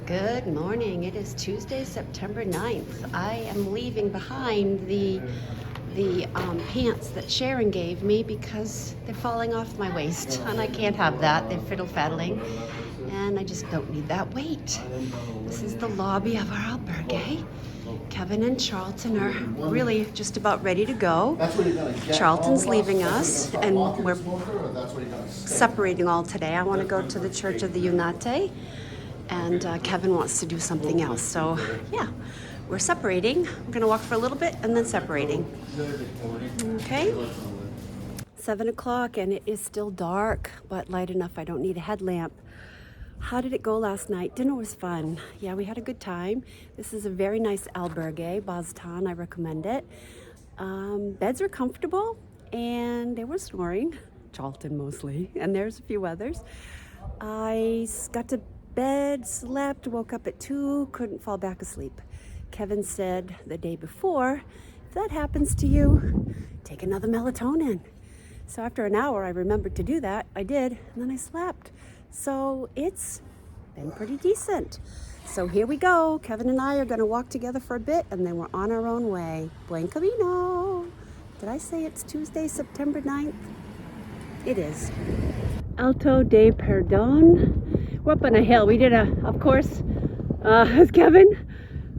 Good morning. It is Tuesday, September 9th. I am leaving behind the pants that Sharon gave me because they're falling off my waist and I can't have that. They're fiddle-faddling and I just don't need that weight. This is the lobby of our albergue. Kevin and Charlton are really just about ready to go. Charlton's leaving us and we're separating all today. I want to go to the Church of the Eunate and Kevin wants to do something else. So yeah, we're separating. We're gonna walk for a little bit and then separating. Okay, 7 o'clock and it is still dark, but light enough I don't need a headlamp. How did it go last night? Dinner was fun. Yeah, we had a good time. This is a very nice albergue, Boston. I recommend it. Beds are comfortable and they were snoring, Charlton mostly, and there's a few others. I got to bed, slept, woke up at 2, couldn't fall back asleep. Kevin said the day before, if that happens to you, take another melatonin. So after an hour, I remembered to do that. I did, and then I slept. So it's been pretty decent. So here we go. Kevin and I are gonna walk together for a bit, and then we're on our own way. Buen Camino. Did I say it's Tuesday, September 9th? It is. Alto de Perdon. We're up on a hill. We did of course, as Kevin,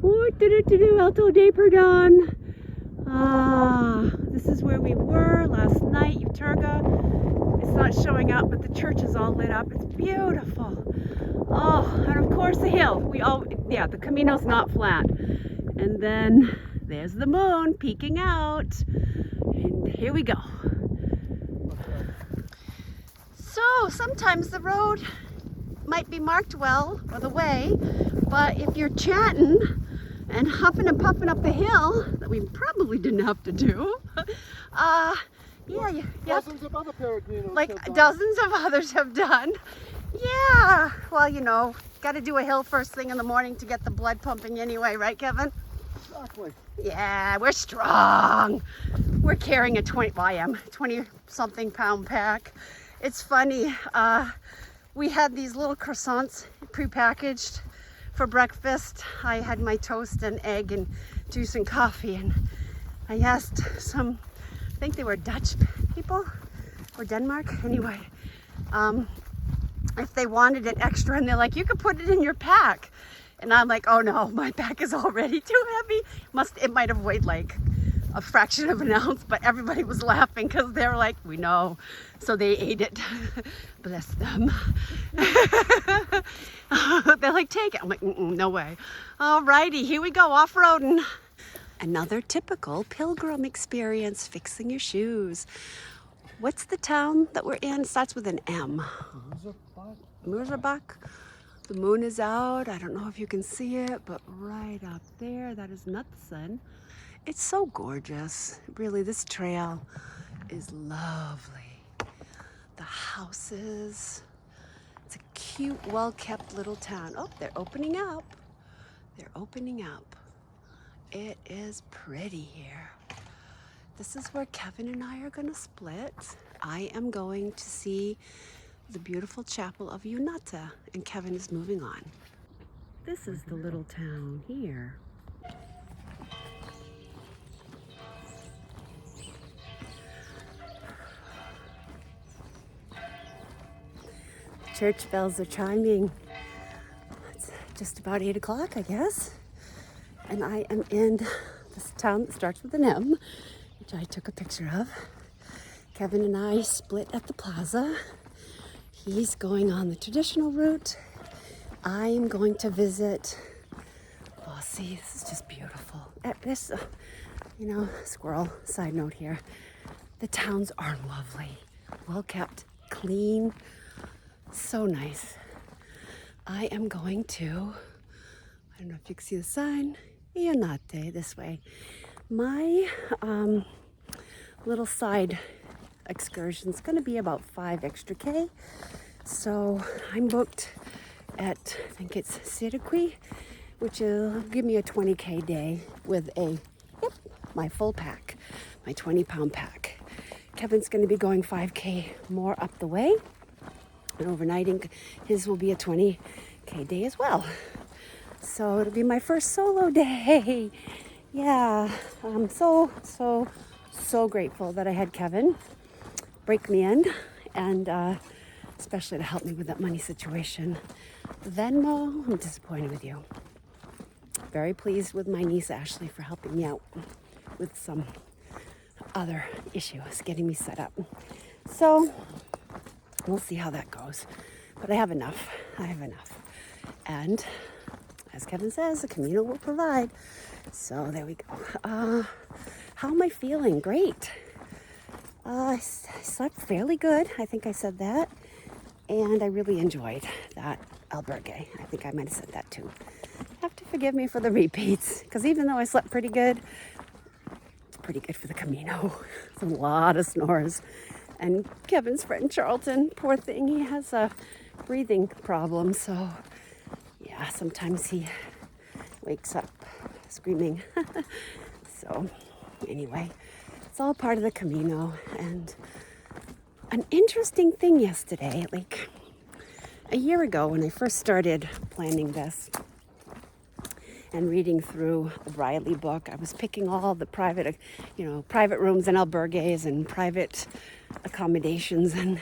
Alto de Perdon. This is where we were last night, Uterga. It's not showing up, but the church is all lit up. It's beautiful. Oh, and of course the hill. The Camino's not flat. And then there's the moon peeking out. And here we go. So sometimes the road might be marked well, or the way, but if you're chatting and huffing and puffing up the hill, that we probably didn't have to do, Dozens of other peregrinos like have done. Dozens of others have done. Yeah, well, got to do a hill first thing in the morning to get the blood pumping anyway, right, Kevin? Exactly. Yeah, we're strong. We're carrying a 20-something pound pack. It's funny. We had these little croissants prepackaged for breakfast. I had my toast and egg and juice and coffee, and I asked some, I think they were Dutch people or Denmark, anyway, if they wanted it extra, and they're like, you could put it in your pack. And I'm like, oh no, my pack is already too heavy. It might have weighed like a fraction of an ounce, but everybody was laughing because they were like, we know. So they ate it. Bless them. They're like, take it. I'm like, no way. Alrighty, here we go, off-roading. Another typical Pilgrim experience, fixing your shoes. What's the town that we're in? It starts with an M. Murzabak. The moon is out. I don't know if you can see it, but right up there, that is not the sun. It's so gorgeous. Really, this trail is lovely. The houses. It's a cute, well-kept little town. Oh, they're opening up. They're opening up. It is pretty here. This is where Kevin and I are gonna split. I am going to see the beautiful chapel of Eunate, and Kevin is moving on. This is the little town here. Church bells are chiming. It's just about 8 o'clock, I guess. And I am in this town that starts with an M, which I took a picture of. Kevin and I split at the plaza. He's going on the traditional route. I am going to visit. Oh, see, this is just beautiful. This, squirrel, side note here. The towns are lovely, well kept, clean. So nice. I am going to, I don't know if you can see the sign, Eunate, this way. My little side excursion is going to be about 5 extra K. So I'm booked at, I think it's Circauqui, which will give me a 20K day with my full pack, my 20-pound pack. Kevin's going to be going 5K more up the way. And overnighting, his will be a 20K day as well. So it'll be my first solo day. Yeah, I'm so grateful that I had Kevin break me in, and especially to help me with that money situation. Venmo, I'm disappointed with you. Very pleased with my niece Ashley for helping me out with some other issues, getting me set up. So we'll see how that goes. But I have enough. And as Kevin says, the Camino will provide. So there we go. How am I feeling? Great. I slept fairly good. I think I said that. And I really enjoyed that albergue. I think I might have said that too. Have to forgive me for the repeats, because even though I slept pretty good, it's pretty good for the Camino. It's a lot of snores. And Kevin's friend Charlton, poor thing, he has a breathing problem. So yeah, sometimes he wakes up screaming. So anyway, it's all part of the Camino. And an interesting thing yesterday, like a year ago when I first started planning this and reading through the Briley book, I was picking all the private rooms and albergues and private accommodations, and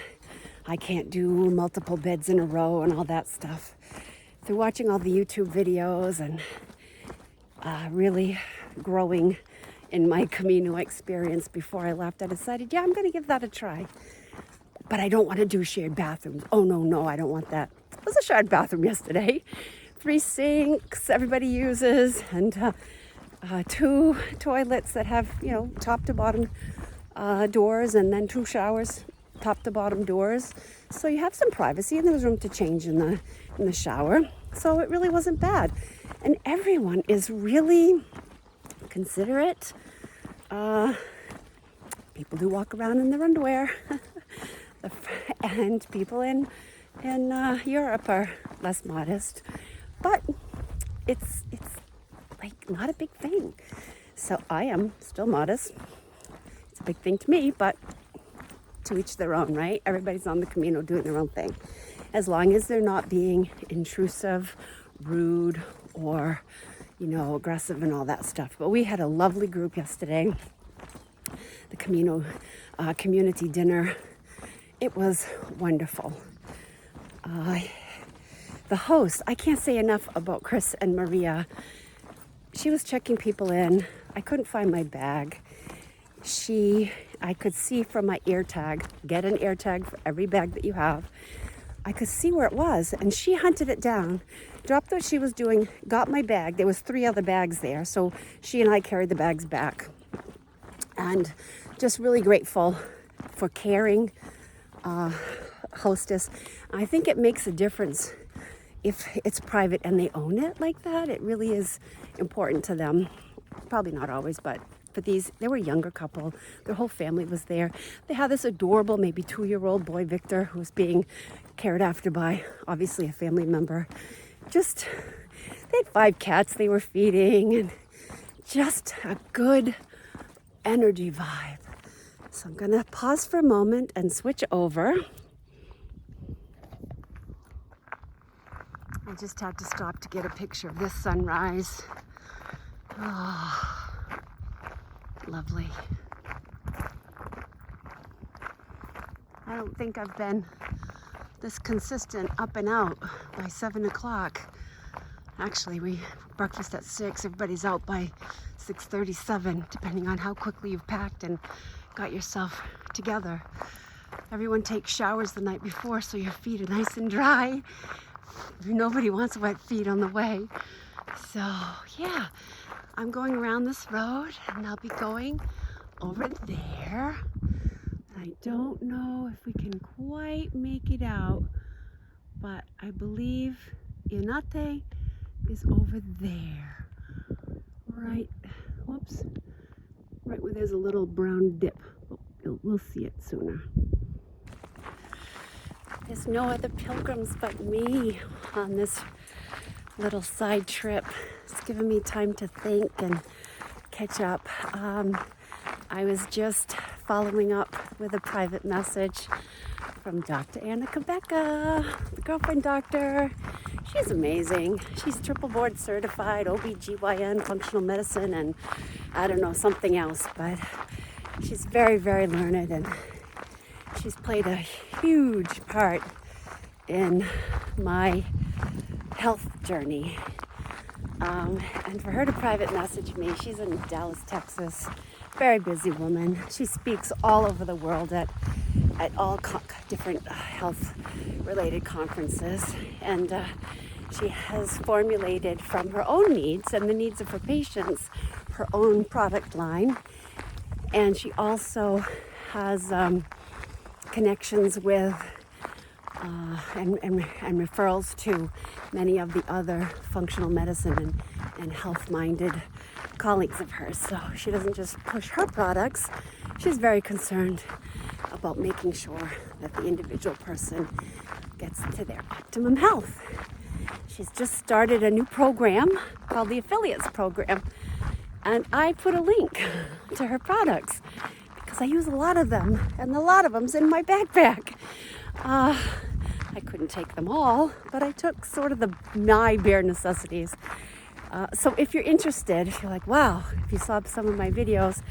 I can't do multiple beds in a row and all that stuff. Through watching all the YouTube videos and really growing in my Camino experience before I left, I decided, yeah, I'm going to give that a try. But I don't want to do shared bathrooms. Oh, no, I don't want that. It was a shared bathroom yesterday. 3 sinks everybody uses, and 2 toilets that have, top to bottom doors, and then 2 showers, top to bottom doors. So you have some privacy, and there was room to change in the shower. So it really wasn't bad. And everyone is really considerate. People do walk around in their underwear. And people in Europe are less modest, but it's like not a big thing. So I am still modest. It's a big thing to me, but to each their own, right? Everybody's on the Camino doing their own thing, as long as they're not being intrusive, rude, or aggressive and all that stuff. But we had a lovely group yesterday. The Camino community dinner. It was wonderful. The host, I can't say enough about Chris and Maria. She was checking people in. I couldn't find my bag. I could see from my ear tag, get an ear tag for every bag that you have. I could see where it was, and she hunted it down, dropped what she was doing, got my bag. There was 3 other bags there, so she and I carried the bags back. And just really grateful for caring hostess. I think it makes a difference if it's private and they own it like that. It really is important to them. Probably not always, but for these, they were a younger couple. Their whole family was there. They had this adorable, maybe 2-year-old boy, Victor, who was being cared after by obviously a family member. They had 5 cats they were feeding, and just a good energy vibe. So I'm gonna pause for a moment and switch over. I just had to stop to get a picture of this sunrise. Oh, lovely. I don't think I've been this consistent up and out by 7 o'clock. Actually, we breakfast at 6. Everybody's out by 6:37, depending on how quickly you've packed and got yourself together. Everyone takes showers the night before, so your feet are nice and dry. Nobody wants wet feet on the way. So yeah, I'm going around this road, and I'll be going over there. I don't know if we can quite make it out, but I believe Eunate is over there. Right where there's a little brown dip. We'll see it sooner. There's no other pilgrims but me on this little side trip. It's given me time to think and catch up. I was just following up with a private message from Dr. Anna Quebeca, the girlfriend doctor. She's amazing. She's triple board certified, OBGYN, functional medicine, and I don't know, something else, but she's very, very learned, and she's played a huge part in my health journey. And for her to private message me, she's in Dallas, Texas, very busy woman. She speaks all over the world at all different health-related conferences, and she has formulated from her own needs and the needs of her patients her own product line, and she also has connections with and referrals to many of the other functional medicine and health-minded colleagues of hers. So she doesn't just push her products, she's very concerned about making sure that the individual person gets to their optimum health. She's just started a new program called the Affiliates Program, and I put a link to her products because I use a lot of them, and a lot of them's in my backpack. I couldn't take them all, but I took sort of my bare necessities. So if you're interested, if you're like, wow, if you saw some of my videos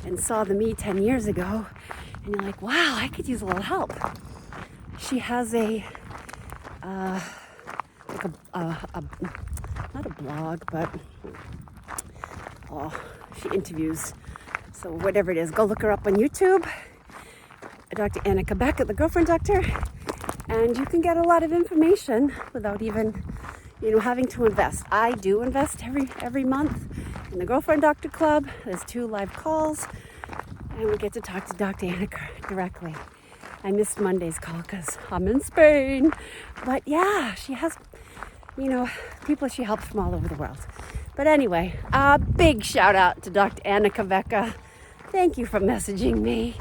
and saw the me 10 years ago, and you're like, wow, I could use a little help. She has not a blog, but she interviews. So whatever it is, go look her up on YouTube. Dr. Anna Quebec, the girlfriend doctor, and you can get a lot of information without even, having to invest. I do invest every month in the Girlfriend Doctor Club. There's 2 live calls, and we get to talk to Dr. Anna directly. I missed Monday's call because I'm in Spain, but yeah, she has, people she helps from all over the world. But anyway, a big shout out to Dr. Anna Quebec. Thank you for messaging me.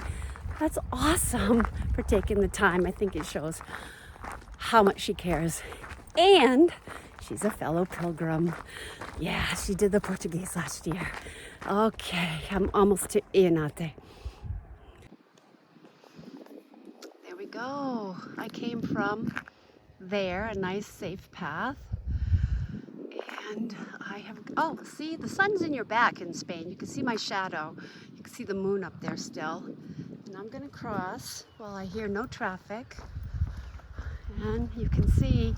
That's awesome for taking the time. I think it shows how much she cares. And she's a fellow pilgrim. Yeah, she did the Portuguese last year. Okay, I'm almost to Eunate. There we go. I came from there, a nice safe path. And I have, see, the sun's in your back in Spain. You can see my shadow. You can see the moon up there still. And I'm gonna cross while I hear no traffic. And you can see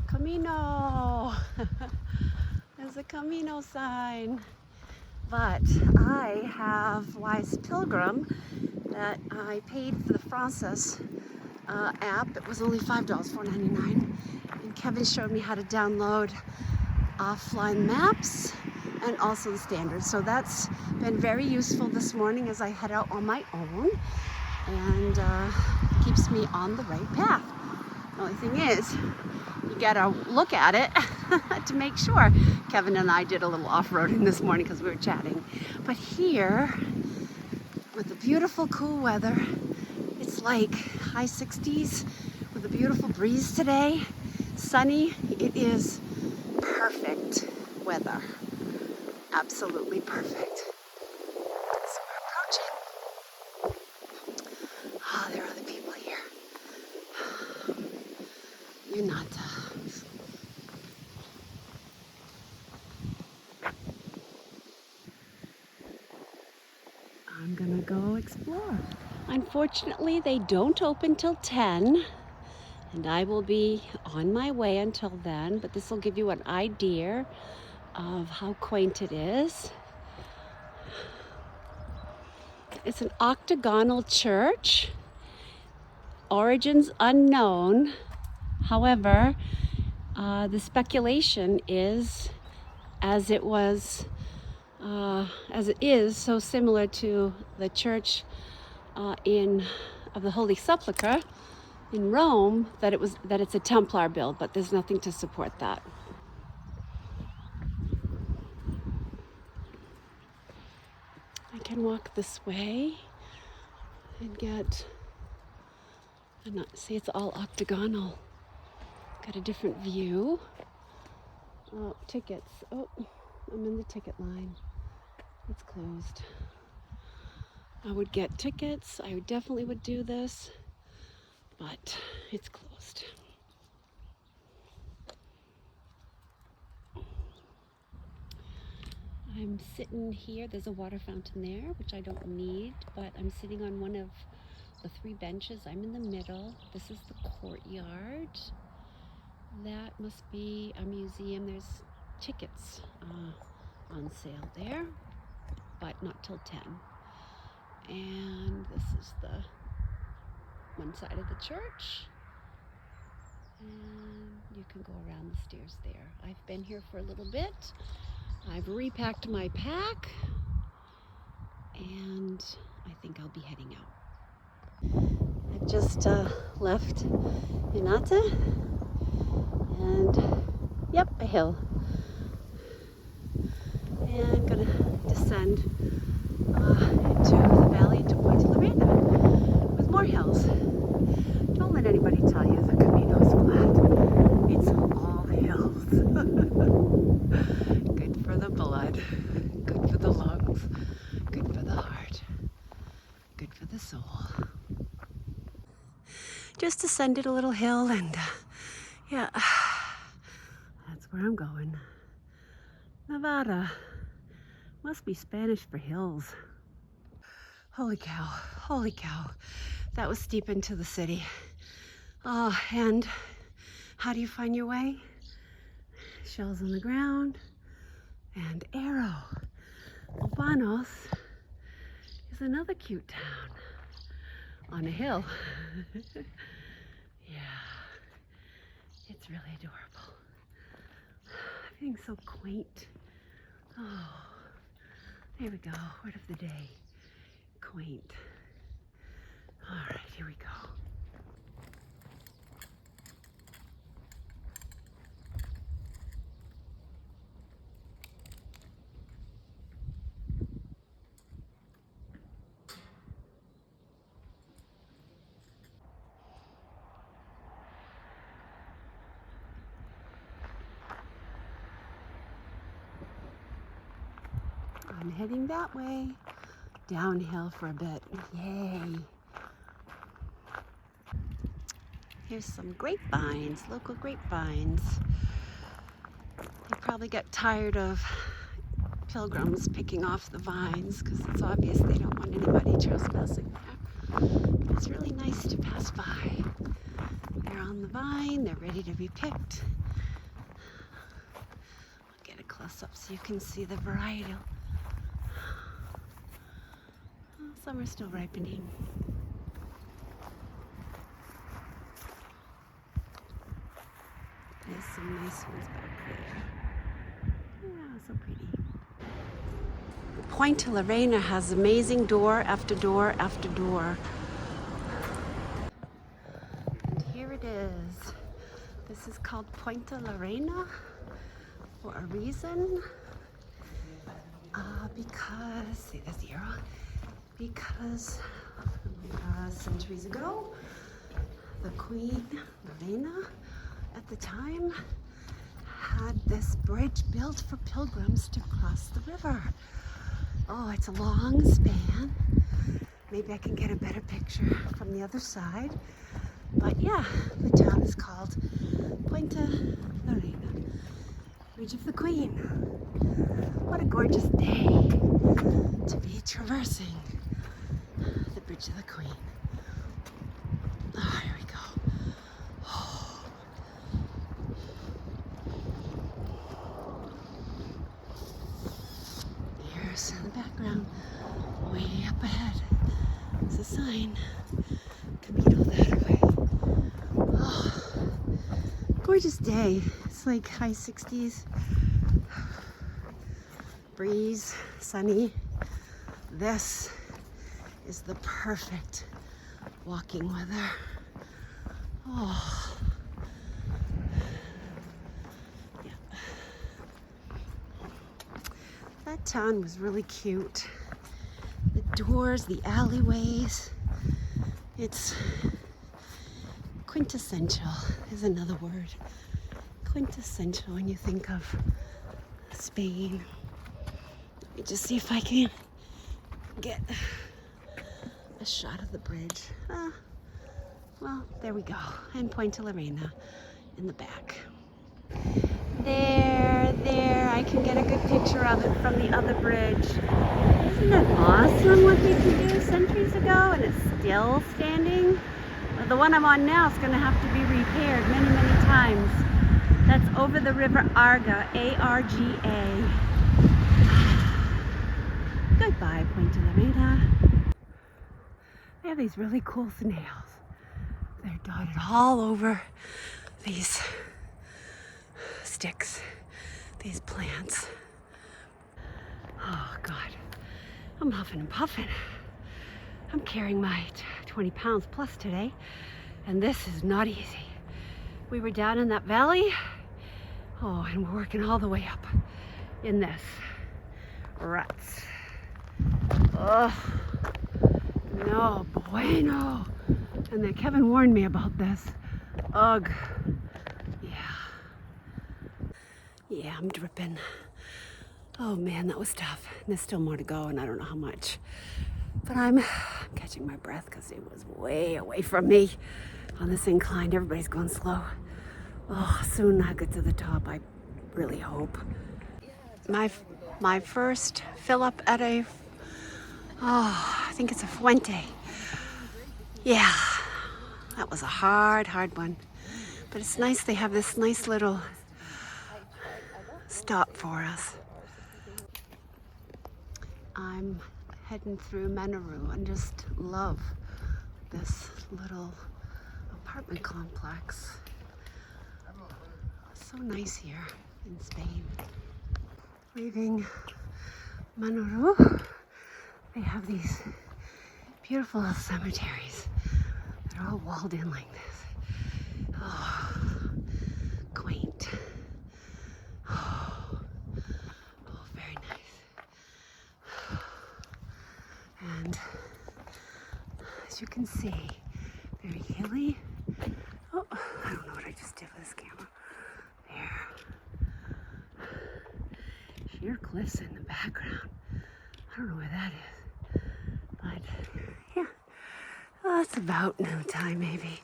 Camino. There's a Camino sign. But I have Wise Pilgrim that I paid for the Francis app. It was only $5, $4.99. And Kevin showed me how to download offline maps and also the standard. So that's been very useful this morning as I head out on my own, and keeps me on the right path. The only thing is, you gotta look at it to make sure. Kevin and I did a little off-roading this morning because we were chatting. But here, with the beautiful cool weather, it's like high 60s with a beautiful breeze today, sunny. It is perfect weather. Absolutely perfect. So we're approaching. There are other people here. Eunate. I'm gonna go explore. Unfortunately, they don't open till 10. And I will be on my way until then, but this will give you an idea of how quaint it is. It's an octagonal church, origins unknown. However, the speculation is, as it is so similar to the church of the Holy Sepulchre in Rome, that it's a Templar build, but there's nothing to support that. I can walk this way and see, it's all octagonal. Got a different view. Oh, tickets. Oh, I'm in the ticket line. It's closed. I would get tickets. I definitely would do this, but it's closed. I'm sitting here. There's a water fountain there, which I don't need, but I'm sitting on one of the 3 benches. I'm in the middle. This is the courtyard. That must be a museum. There's tickets on sale there, but not till 10. And this is the one side of the church. And you can go around the stairs there. I've been here for a little bit. I've repacked my pack, and I think I'll be heading out. I've just left Eunate, and yep, a hill. And I'm gonna descend into the valley to Puente with more hills. Don't let anybody tell you the Camino is flat. It's all hills. Good for the blood, good for the lungs, good for the heart, good for the soul. Just descended a little hill, and yeah, that's where I'm going. Nevada. Must be Spanish for hills. Holy cow, holy cow. That was steep into the city. Oh, and how do you find your way? Shells on the ground and arrow. Obanos is another cute town on a hill. Yeah, it's really adorable. Everything's so quaint. Oh, there we go, word of the day, quaint. All right, here we go. I'm heading that way, downhill for a bit. Yay. Here's some grapevines, local grapevines. They probably get tired of pilgrims picking off the vines because it's obvious they don't want anybody trespassing there. But it's really nice to pass by. They're on the vine, they're ready to be picked. I'll get a close up so you can see the varietal. Some are still ripening. There's some nice ones back there. Yeah, so pretty. Puente La Reina has amazing door after door after door. And here it is. This is called Puente La Reina for a reason. Because, see, there's the arrow. Because centuries ago, the Queen, Reina, at the time, had this bridge built for pilgrims to cross the river. Oh, it's a long span. Maybe I can get a better picture from the other side. But yeah, the town is called Puente La Reina, Bridge of the Queen. What a gorgeous day to be traversing the Bridge of the Queen. Oh, here we go. Oh. Here's in the background, way up ahead, is a sign. Camino that way. Oh, gorgeous day. It's like high 60s. Breeze, sunny. This is the perfect walking weather. Oh, yeah. That town was really cute. The doors, the alleyways. It's quintessential is another word. Quintessential when you think of Spain. Let me just see if I can get a shot of the bridge. Well, there we go. And Puente La Reina in the back. There, I can get a good picture of it from the other bridge. Isn't that awesome what they could do centuries ago and it's still standing? Well, the one I'm on now is going to have to be repaired many, many times. That's over the river Arga, A-R-G-A. Goodbye, Puente de Reina. They have these really cool snails. They're dotted all over these sticks, these plants. Oh God, I'm huffing and puffing. I'm carrying my 20 pounds plus today, and this is not easy. We were down in that valley, oh, and we're working all the way up in this ruts. Oh, no bueno. And then Kevin warned me about this. Ugh. Yeah, I'm dripping. Oh man, that was tough. And there's still more to go, and I don't know how much. But I'm catching my breath because it was way away from me on this incline. Everybody's going slow. Oh, soon I'll get to the top, I really hope. My first fill up at a, I think it's a Puente. Yeah, that was a hard one. But it's nice they have this nice little stop for us. I'm heading through Menaru and just love this little apartment complex. So nice here in Spain. Leaving Menaru, they have these beautiful little cemeteries that are all walled in like this. Oh, quaint. Oh, very nice. And as you can see, very hilly. Oh, I don't know what I just did with this camera. There. Sheer cliffs in the background. I don't know where that is. But yeah, well, it's about no time maybe.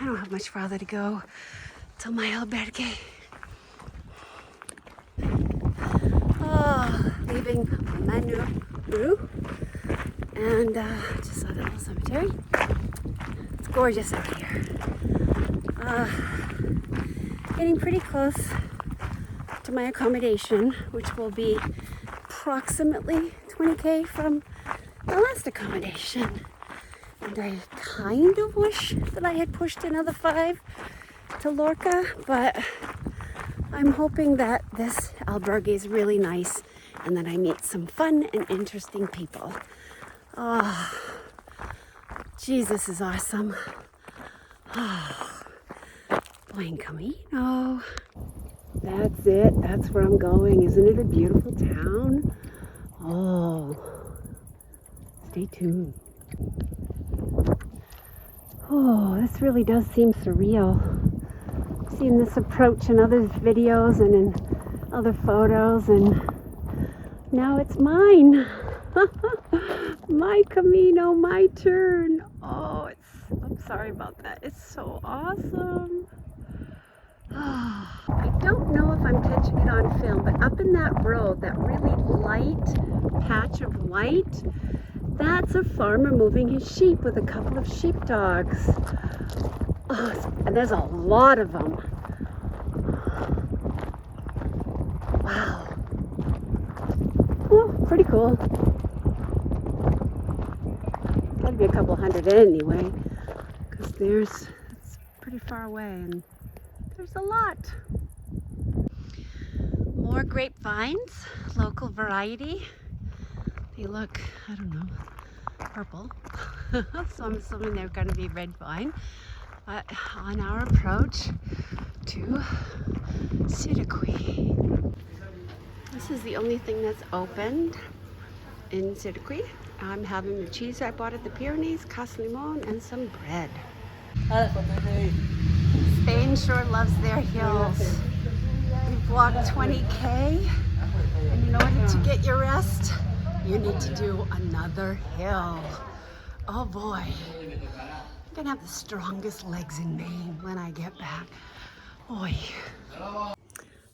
I don't have much farther to go till my albergue. Oh, leaving Menaru, and just saw that little cemetery. It's gorgeous out here. Getting pretty close to my accommodation, which will be approximately 20k from the last accommodation. And I kind of wish that I had pushed another 5 to Lorca, but I'm hoping that this albergue is really nice and that I meet some fun and interesting people. Oh, Jesus is awesome. Oh, Buen Camino. That's it. That's where I'm going. Isn't it a beautiful town? Oh, stay tuned. Oh, this really does seem surreal. I've seen this approach in other videos and in other photos, and now it's mine. My Camino, my turn. Oh, I'm sorry about that. It's so awesome. I don't know if I'm catching it on film, but up in that road, that really light patch of white, that's a farmer moving his sheep with a couple of sheepdogs. Oh, and there's a lot of them. Wow. Oh, pretty cool. Gotta be a couple hundred anyway, because it's pretty far away and there's a lot. More grapevines, local variety. They look, I don't know, purple. So I'm assuming they're going to be red vine. But on our approach to Circauqui. This is the only thing that's opened in Circauqui. I'm having the cheese I bought at the Pyrenees, cas limon, and some bread. Spain sure loves their hills. We've walked 20k, and in order to get your rest, you need to do another hill. Oh boy, I'm gonna have the strongest legs in Maine when I get back. Oy.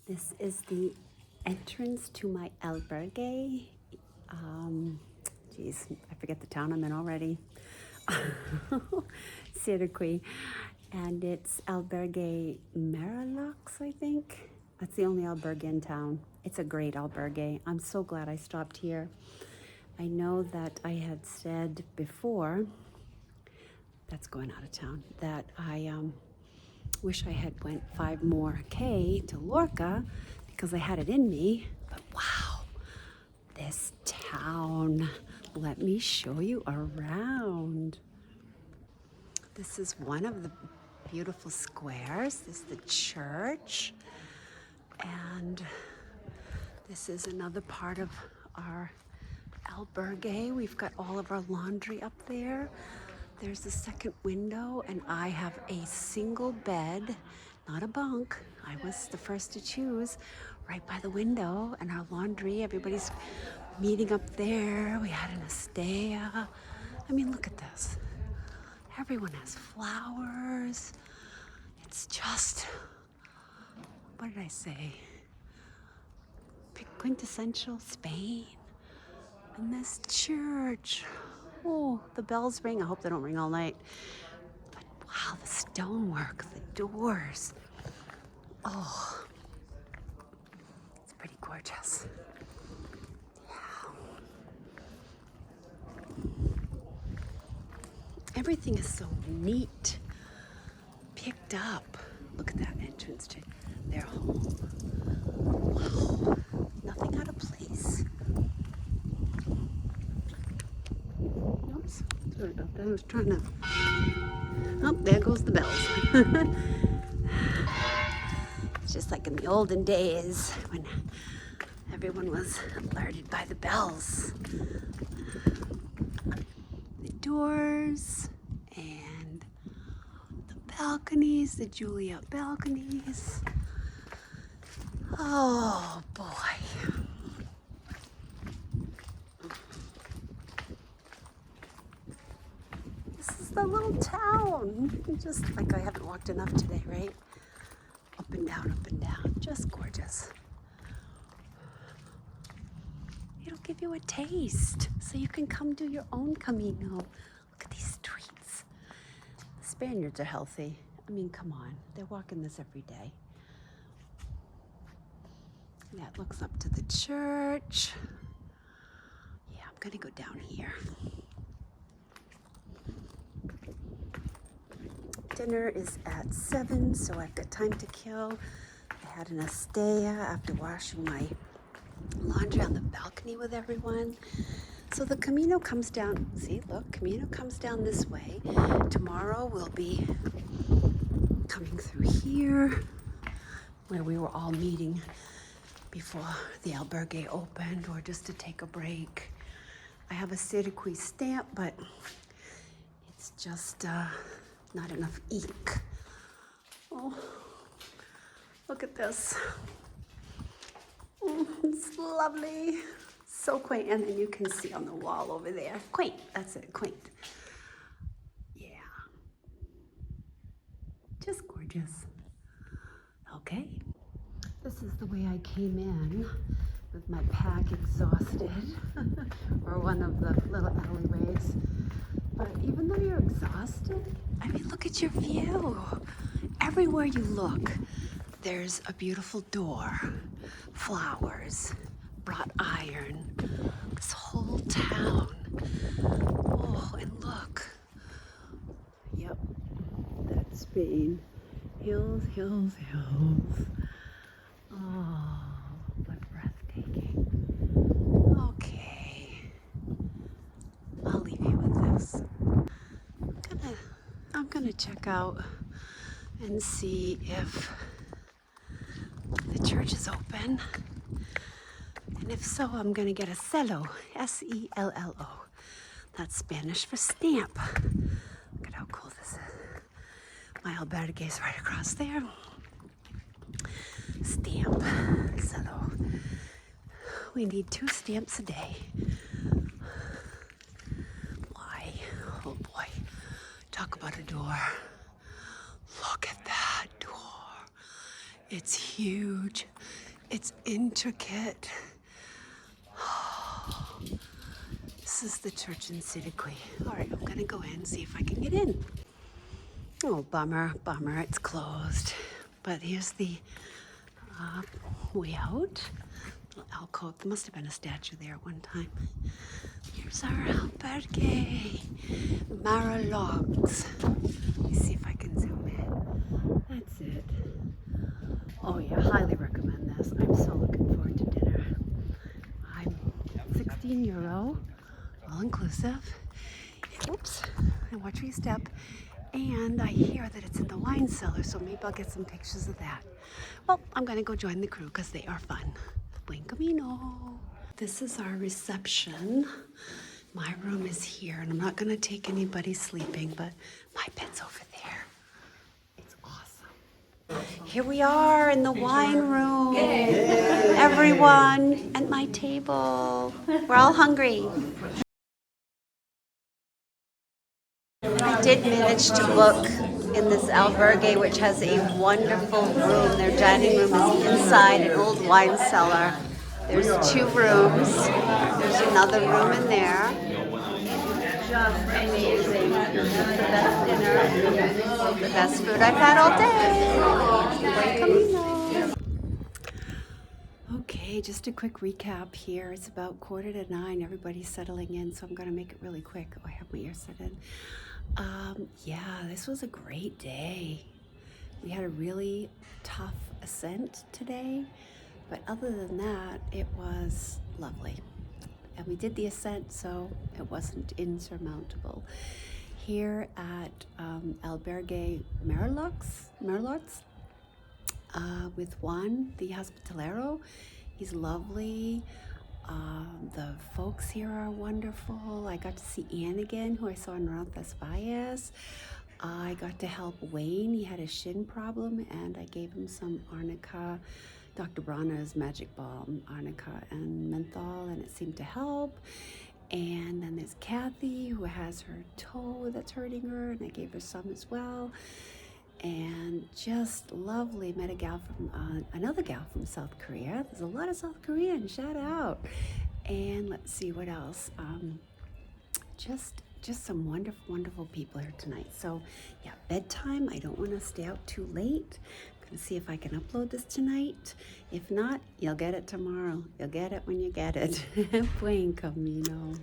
This is the entrance to my albergue. Geez, I forget the town I'm in already. Circauqui. And it's Albergue Maralotx, I think. That's the only albergue in town. It's a great albergue. I'm so glad I stopped here. I know that I had said before, that's going out of town, that I wish I had went 5 more K to Lorca because I had it in me. But wow, this town. Let me show you around. This is one of the beautiful squares. This is the church. And this is another part of our albergue. We've got all of our laundry up there. There's the second window, and I have a single bed, not a bunk. I was the first to choose, right by the window, and our laundry, everybody's meeting up there. We had an astea. I mean, look at this. Everyone has flowers. It's just, what did I say? Quintessential Spain. And this church. Oh, the bells ring. I hope they don't ring all night. But wow, the stonework, the doors. Oh, it's pretty gorgeous. Yeah. Everything is so neat, picked up. Look at that entrance to their home. Wow, nothing out of place. Oops, sorry about that. I was trying to. Oh, there goes the bells. It's just like in the olden days when everyone was alerted by the bells. The doors and the balconies, the Juliet balconies. Oh boy. This is the little town. Just like I haven't walked enough today, right? Up and down, just gorgeous. It'll give you a taste so you can come do your own Camino. Look at these streets. The Spaniards are healthy. I mean, come on, they're walking this every day. And that looks up to the church. Yeah, I'm gonna go down here. Dinner is at 7, so I've got time to kill. I had an astea after washing my laundry on the balcony with everyone. So the Camino comes down, see, look, Camino comes down this way. Tomorrow we'll be coming through here where we were all meeting before the albergue opened or just to take a break. I have a Circauqui stamp, but it's just not enough ink. Oh, look at this. Oh, it's lovely. So quaint. And then you can see on the wall over there. Quaint. That's it. Quaint. Yeah. Just gorgeous. Okay. This is the way I came in with my pack exhausted. Or one of the little alleyways. But even though you're exhausted, I mean, look at your view. Everywhere you look, there's a beautiful door, flowers, wrought iron, this whole town. Oh, and look. Yep, that's Spain. Hills, hills, hills. Oh, but breathtaking. Okay. I'll leave you with this. I'm gonna check out and see if the church is open. And if so, I'm gonna get a cello, S-E-L-L-O. That's Spanish for stamp. Look at how cool this is. My albergue is right across there. Stamp, cello. We need 2 stamps a day. Why? Oh boy. Talk about a door. Look at that door. It's huge. It's intricate. This is the church in Circauqui. All right, I'm gonna go in and see if I can get in. Oh, bummer, it's closed. But here's the way out. Little alcove. There must have been a statue there at one time. Here's our albergue. Maralotx. Let me see if I can zoom in. That's it. Oh yeah, highly recommend this. I'm so looking forward to dinner. I'm €16, all inclusive. Oops, and watch where you step. And I hear that it's in the wine cellar, so maybe I'll get some pictures of that. Well, I'm gonna go join the crew because they are fun. Buen Camino. This is our reception. My room is here, and I'm not gonna take anybody sleeping, but my bed's over there. It's awesome. Here we are in the wine room. Everyone at my table. We're all hungry. I did manage to book in this albergue, which has a wonderful room. Their dining room is inside an old wine cellar. There's 2 rooms. There's another room in there. Just amazing. The best dinner, the best food I've had all day. Camino. Okay, just a quick recap here. It's about 8:45. Everybody's settling in, so I'm going to make it really quick. Oh, I have my ear set in. Yeah, this was a great day. We had a really tough ascent today, but other than that, it was lovely. And we did the ascent, so it wasn't insurmountable. Here at Albergue Maralotx, with Juan, the hospitalero. He's lovely. The folks here are wonderful. I got to see Anne again, who I saw in Rothas. I got to help Wayne. He had a shin problem, and I gave him some arnica, Dr. Brana's magic balm, arnica and menthol, and it seemed to help. And then there's Kathy, who has her toe that's hurting her, and I gave her some as well. And just lovely. Met a gal from another gal from South Korea. There's a lot of South Koreans. Shout out. And let's see what else. Just some wonderful people here tonight. So yeah, bedtime. I don't want to stay out too late. I'm gonna see if I can upload this tonight. If not, you'll get it tomorrow. You'll get it when you get it. Buen Camino.